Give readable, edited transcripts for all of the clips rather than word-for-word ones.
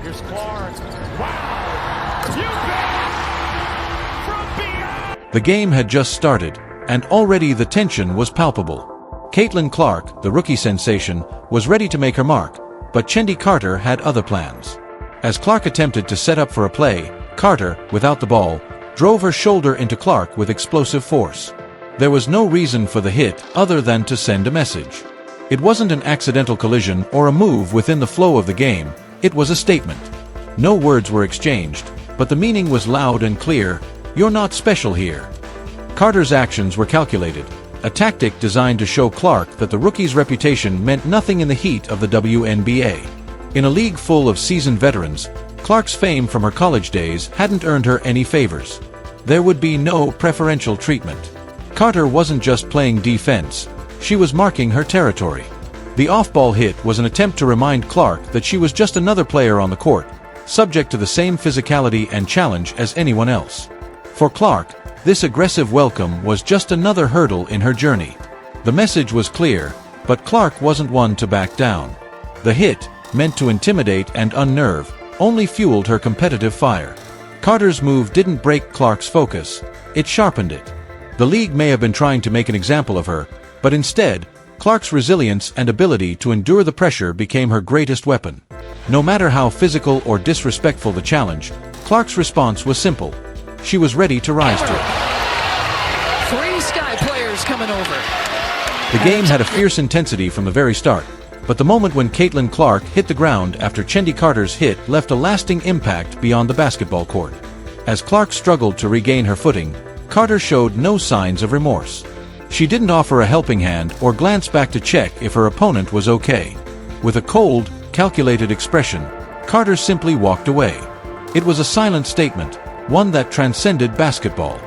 Here's Clark. Wow! You bet! From beyond! The game had just started, and already the tension was palpable. Caitlin Clark, the rookie sensation, was ready to make her mark, but Chennedy Carter had other plans. As Clark attempted to set up for a play, Carter, without the ball, drove her shoulder into Clark with explosive force. There was no reason for the hit other than to send a message. It wasn't an accidental collision or a move within the flow of the game, it was a statement. No words were exchanged, but the meaning was loud and clear: "You're not special here." Carter's actions were calculated, a tactic designed to show Clark that the rookie's reputation meant nothing in the heat of the WNBA. In a league full of seasoned veterans, Clark's fame from her college days hadn't earned her any favors. There would be no preferential treatment. Carter wasn't just playing defense, she was marking her territory. The off-ball hit was an attempt to remind Clark that she was just another player on the court, subject to the same physicality and challenge as anyone else. For Clark, this aggressive welcome was just another hurdle in her journey. The message was clear, but Clark wasn't one to back down. The hit, meant to intimidate and unnerve, only fueled her competitive fire. Carter's move didn't break Clark's focus, it sharpened it. The league may have been trying to make an example of her, but instead, Clark's resilience and ability to endure the pressure became her greatest weapon. No matter how physical or disrespectful the challenge, Clark's response was simple. She was ready to rise to it. 3 Sky players coming over. The game had a fierce intensity from the very start, but the moment when Caitlin Clark hit the ground after Chennedy Carter's hit left a lasting impact beyond the basketball court. As Clark struggled to regain her footing, Carter showed no signs of remorse. She didn't offer a helping hand or glance back to check if her opponent was okay. With a cold, calculated expression, Carter simply walked away. It was a silent statement, one that transcended basketball.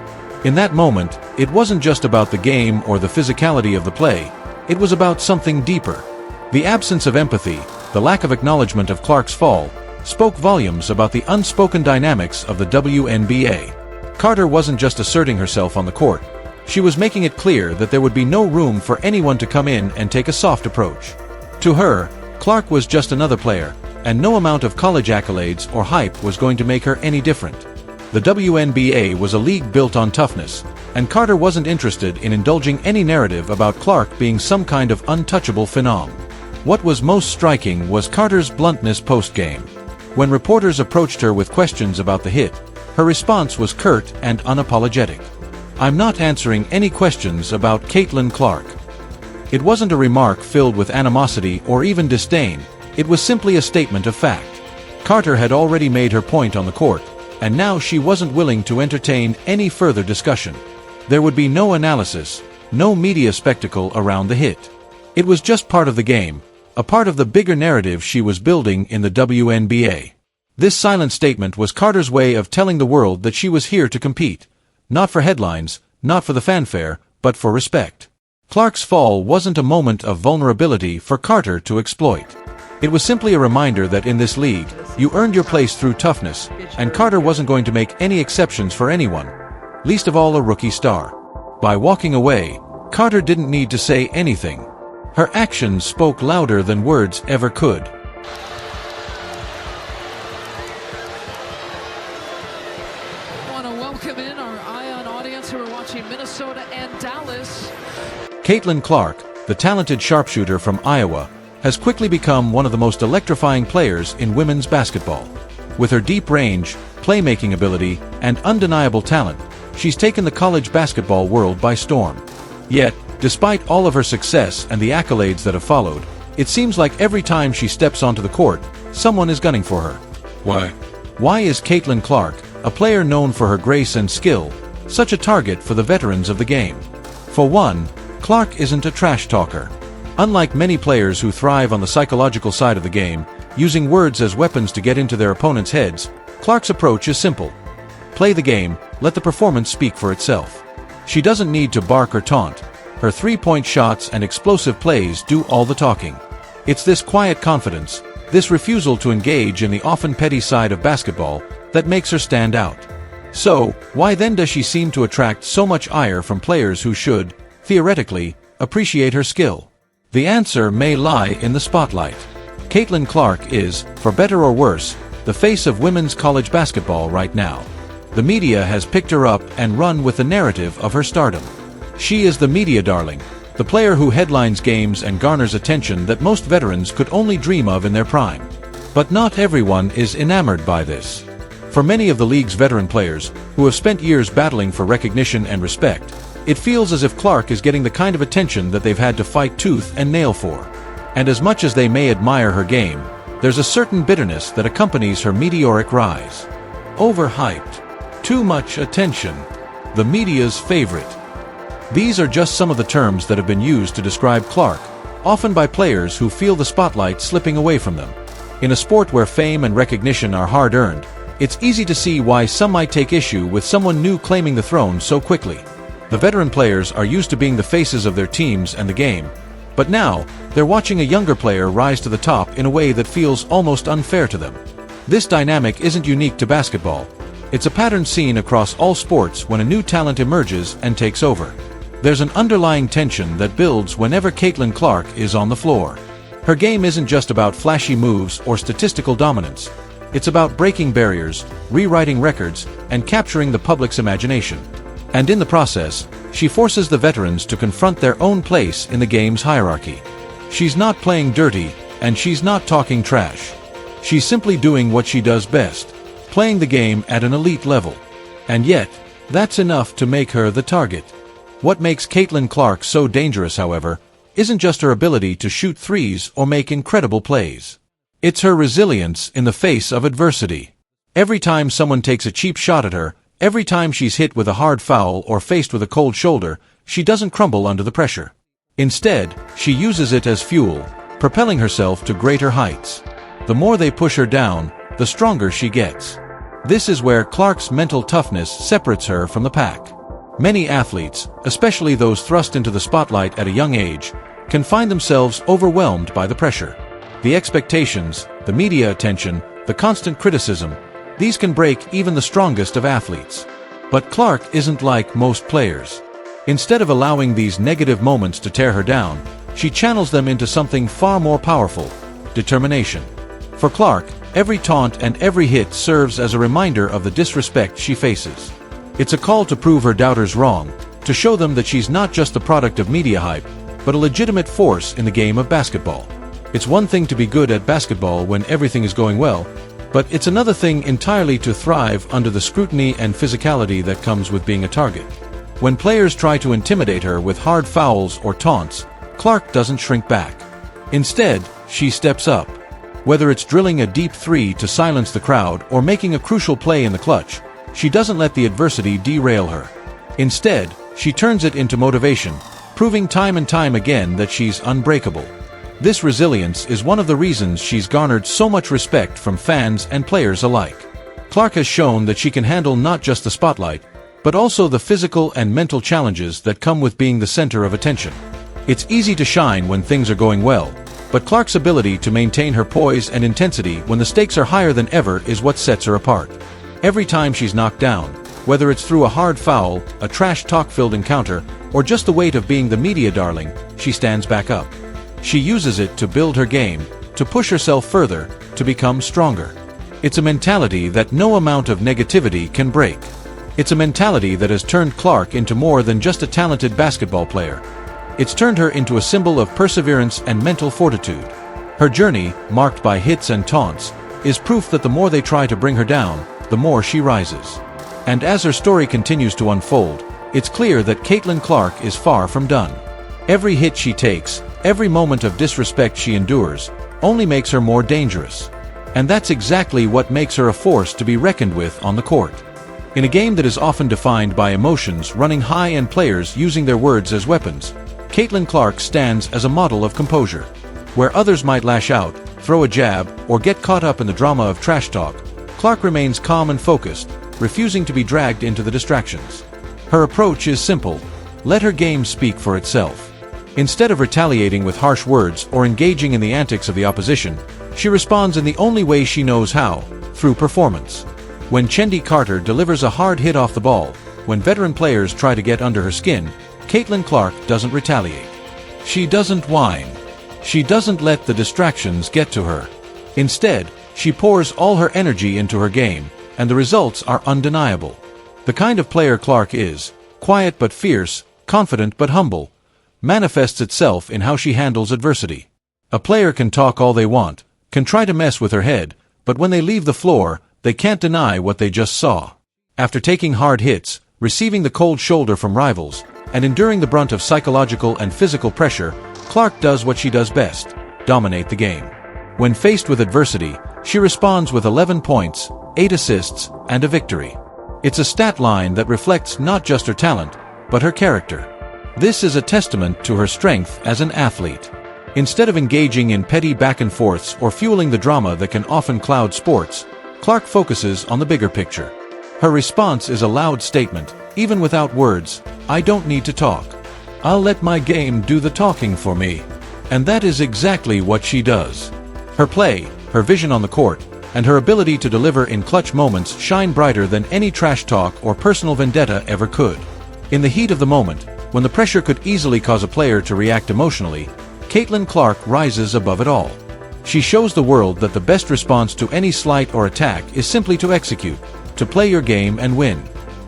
In that moment, it wasn't just about the game or the physicality of the play, it was about something deeper. The absence of empathy, the lack of acknowledgement of Clark's fall, spoke volumes about the unspoken dynamics of the WNBA. Carter wasn't just asserting herself on the court, she was making it clear that there would be no room for anyone to come in and take a soft approach. To her, Clark was just another player, and no amount of college accolades or hype was going to make her any different. The WNBA was a league built on toughness, and Carter wasn't interested in indulging any narrative about Clark being some kind of untouchable phenom. What was most striking was Carter's bluntness post-game. When reporters approached her with questions about the hit, her response was curt and unapologetic. "I'm not answering any questions about Caitlin Clark." It wasn't a remark filled with animosity or even disdain, it was simply a statement of fact. Carter had already made her point on the court, and now she wasn't willing to entertain any further discussion. There would be no analysis, no media spectacle around the hit. It was just part of the game, a part of the bigger narrative she was building in the WNBA. This silent statement was Carter's way of telling the world that she was here to compete. Not for headlines, not for the fanfare, but for respect. Clark's fall wasn't a moment of vulnerability for Carter to exploit. It was simply a reminder that in this league, you earned your place through toughness, and Carter wasn't going to make any exceptions for anyone, least of all a rookie star. By walking away, Carter didn't need to say anything. Her actions spoke louder than words ever could. Welcome in our Ion audience who are watching Minnesota and Dallas. Caitlin Clark, the talented sharpshooter from Iowa, has quickly become one of the most electrifying players in women's basketball. With her deep range, playmaking ability, and undeniable talent, she's taken the college basketball world by storm. Yet, despite all of her success and the accolades that have followed, it seems like every time she steps onto the court, someone is gunning for her. Why? Why is Caitlin Clark, a player known for her grace and skill, such a target for the veterans of the game? For one, Clark isn't a trash talker. Unlike many players who thrive on the psychological side of the game, using words as weapons to get into their opponents' heads, Clark's approach is simple. Play the game, let the performance speak for itself. She doesn't need to bark or taunt. Her three-point shots and explosive plays do all the talking. It's this quiet confidence, this refusal to engage in the often petty side of basketball, that makes her stand out. So, why then does she seem to attract so much ire from players who should, theoretically, appreciate her skill? The answer may lie in the spotlight. Caitlin Clark is, for better or worse, the face of women's college basketball right now. The media has picked her up and run with the narrative of her stardom. She is the media darling, the player who headlines games and garners attention that most veterans could only dream of in their prime. But not everyone is enamored by this. For many of the league's veteran players, who have spent years battling for recognition and respect, it feels as if Clark is getting the kind of attention that they've had to fight tooth and nail for. And as much as they may admire her game, there's a certain bitterness that accompanies her meteoric rise. Overhyped. Too much attention. The media's favorite. These are just some of the terms that have been used to describe Clark, often by players who feel the spotlight slipping away from them. In a sport where fame and recognition are hard-earned, it's easy to see why some might take issue with someone new claiming the throne so quickly. The veteran players are used to being the faces of their teams and the game, but now, they're watching a younger player rise to the top in a way that feels almost unfair to them. This dynamic isn't unique to basketball. It's a pattern seen across all sports when a new talent emerges and takes over. There's an underlying tension that builds whenever Caitlin Clark is on the floor. Her game isn't just about flashy moves or statistical dominance. It's about breaking barriers, rewriting records, and capturing the public's imagination. And in the process, she forces the veterans to confront their own place in the game's hierarchy. She's not playing dirty, and she's not talking trash. She's simply doing what she does best, playing the game at an elite level. And yet, that's enough to make her the target. What makes Caitlin Clark so dangerous, however, isn't just her ability to shoot threes or make incredible plays. It's her resilience in the face of adversity. Every time someone takes a cheap shot at her, every time she's hit with a hard foul or faced with a cold shoulder, she doesn't crumble under the pressure. Instead, she uses it as fuel, propelling herself to greater heights. The more they push her down, the stronger she gets. This is where Clark's mental toughness separates her from the pack. Many athletes, especially those thrust into the spotlight at a young age, can find themselves overwhelmed by the pressure. The expectations, the media attention, the constant criticism, these can break even the strongest of athletes. But Clark isn't like most players. Instead of allowing these negative moments to tear her down, she channels them into something far more powerful: determination. For Clark, every taunt and every hit serves as a reminder of the disrespect she faces. It's a call to prove her doubters wrong, to show them that she's not just the product of media hype, but a legitimate force in the game of basketball. It's one thing to be good at basketball when everything is going well, but it's another thing entirely to thrive under the scrutiny and physicality that comes with being a target. When players try to intimidate her with hard fouls or taunts, Clark doesn't shrink back. Instead, she steps up. Whether it's drilling a deep three to silence the crowd or making a crucial play in the clutch, she doesn't let the adversity derail her. Instead, she turns it into motivation, proving time and time again that she's unbreakable. This resilience is one of the reasons she's garnered so much respect from fans and players alike. Clark has shown that she can handle not just the spotlight, but also the physical and mental challenges that come with being the center of attention. It's easy to shine when things are going well, but Clark's ability to maintain her poise and intensity when the stakes are higher than ever is what sets her apart. Every time she's knocked down, whether it's through a hard foul, a trash talk-filled encounter, or just the weight of being the media darling, she stands back up. She uses it to build her game, to push herself further, to become stronger. It's a mentality that no amount of negativity can break. It's a mentality that has turned Clark into more than just a talented basketball player. It's turned her into a symbol of perseverance and mental fortitude. Her journey, marked by hits and taunts, is proof that the more they try to bring her down, the more she rises. And as her story continues to unfold, it's clear that Caitlin Clark is far from done. Every hit she takes, every moment of disrespect she endures, only makes her more dangerous. And that's exactly what makes her a force to be reckoned with on the court. In a game that is often defined by emotions running high and players using their words as weapons, Caitlin Clark stands as a model of composure. Where others might lash out, throw a jab, or get caught up in the drama of trash talk, Clark remains calm and focused, refusing to be dragged into the distractions. Her approach is simple: let her game speak for itself. Instead of retaliating with harsh words or engaging in the antics of the opposition, she responds in the only way she knows how: through performance. When Chennedy delivers a hard hit off the ball, when veteran players try to get under her skin, Caitlin Clark doesn't retaliate. She doesn't whine. She doesn't let the distractions get to her. Instead, She pours all her energy into her game, and the results are undeniable. The kind of player Clark is, quiet but fierce, confident but humble, manifests itself in how she handles adversity. A player can talk all they want, can try to mess with her head, but when they leave the floor, they can't deny what they just saw. After taking hard hits, receiving the cold shoulder from rivals, and enduring the brunt of psychological and physical pressure, Clark does what she does best: dominate the game. When faced with adversity, she responds with 11 points, 8 assists, and a victory. It's a stat line that reflects not just her talent, but her character. This is a testament to her strength as an athlete. Instead of engaging in petty back-and-forths or fueling the drama that can often cloud sports, Clark focuses on the bigger picture. Her response is a loud statement, even without words: "I don't need to talk. I'll let my game do the talking for me." And that is exactly what she does. Her play, her vision on the court, and her ability to deliver in clutch moments shine brighter than any trash talk or personal vendetta ever could. In the heat of the moment, when the pressure could easily cause a player to react emotionally, Caitlin Clark rises above it all. She shows the world that the best response to any slight or attack is simply to execute, to play your game and win.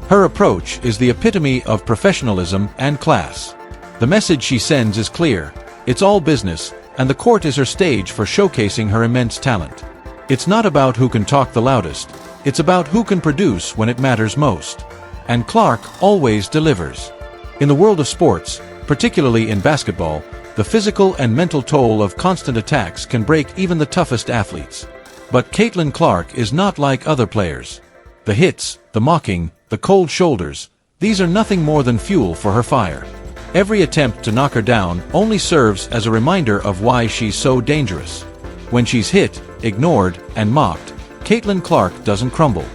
Her approach is the epitome of professionalism and class. The message she sends is clear: it's all business, and the court is her stage for showcasing her immense talent. It's not about who can talk the loudest, it's about who can produce when it matters most. And Clark always delivers. In the world of sports, particularly in basketball, the physical and mental toll of constant attacks can break even the toughest athletes. But Caitlin Clark is not like other players. The hits, the mocking, the cold shoulders, these are nothing more than fuel for her fire. Every attempt to knock her down only serves as a reminder of why she's so dangerous. When she's hit, ignored, and mocked, Caitlin Clark doesn't crumble.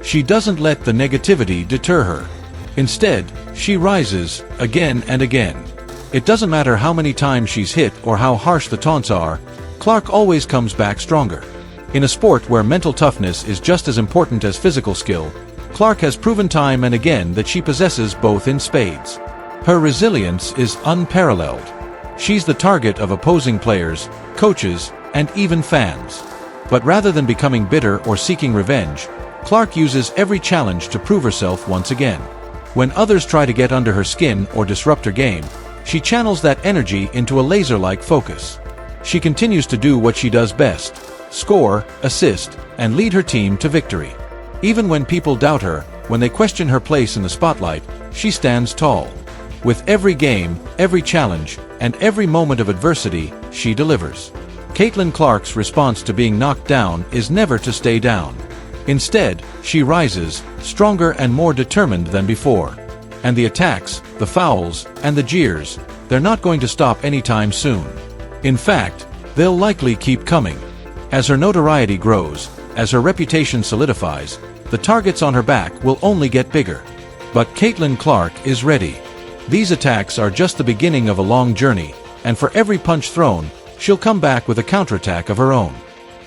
She doesn't let the negativity deter her. Instead, she rises, again and again. It doesn't matter how many times she's hit or how harsh the taunts are, Clark always comes back stronger. In a sport where mental toughness is just as important as physical skill, Clark has proven time and again that she possesses both in spades. Her resilience is unparalleled. She's the target of opposing players, coaches, and even fans. But rather than becoming bitter or seeking revenge, Clark uses every challenge to prove herself once again. When others try to get under her skin or disrupt her game, she channels that energy into a laser-like focus. She continues to do what she does best: score, assist, and lead her team to victory. Even when people doubt her, when they question her place in the spotlight, she stands tall. With every game, every challenge, and every moment of adversity, she delivers. Caitlin Clark's response to being knocked down is never to stay down. Instead, she rises, stronger and more determined than before. And the attacks, the fouls, and the jeers, they're not going to stop anytime soon. In fact, they'll likely keep coming. As her notoriety grows, as her reputation solidifies, the targets on her back will only get bigger. But Caitlin Clark is ready. These attacks are just the beginning of a long journey, and for every punch thrown, she'll come back with a counterattack of her own.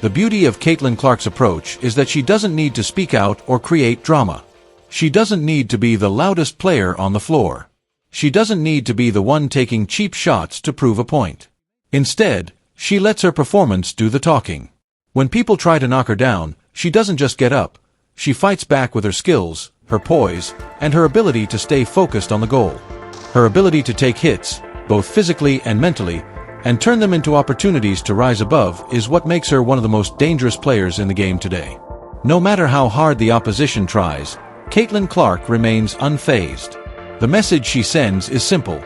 The beauty of Caitlin Clark's approach is that she doesn't need to speak out or create drama. She doesn't need to be the loudest player on the floor. She doesn't need to be the one taking cheap shots to prove a point. Instead, she lets her performance do the talking. When people try to knock her down, she doesn't just get up. She fights back with her skills, her poise, and her ability to stay focused on the goal. Her ability to take hits, both physically and mentally, and turn them into opportunities to rise above is what makes her one of the most dangerous players in the game today. No matter how hard the opposition tries, Caitlin Clark remains unfazed. The message she sends is simple: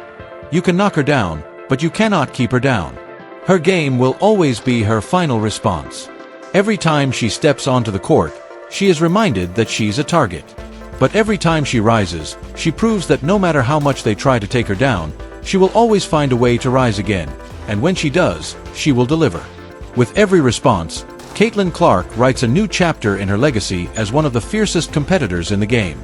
you can knock her down, but you cannot keep her down. Her game will always be her final response. Every time she steps onto the court, she is reminded that she's a target. But every time she rises, she proves that no matter how much they try to take her down, she will always find a way to rise again, and when she does, she will deliver. With every response, Caitlin Clark writes a new chapter in her legacy as one of the fiercest competitors in the game.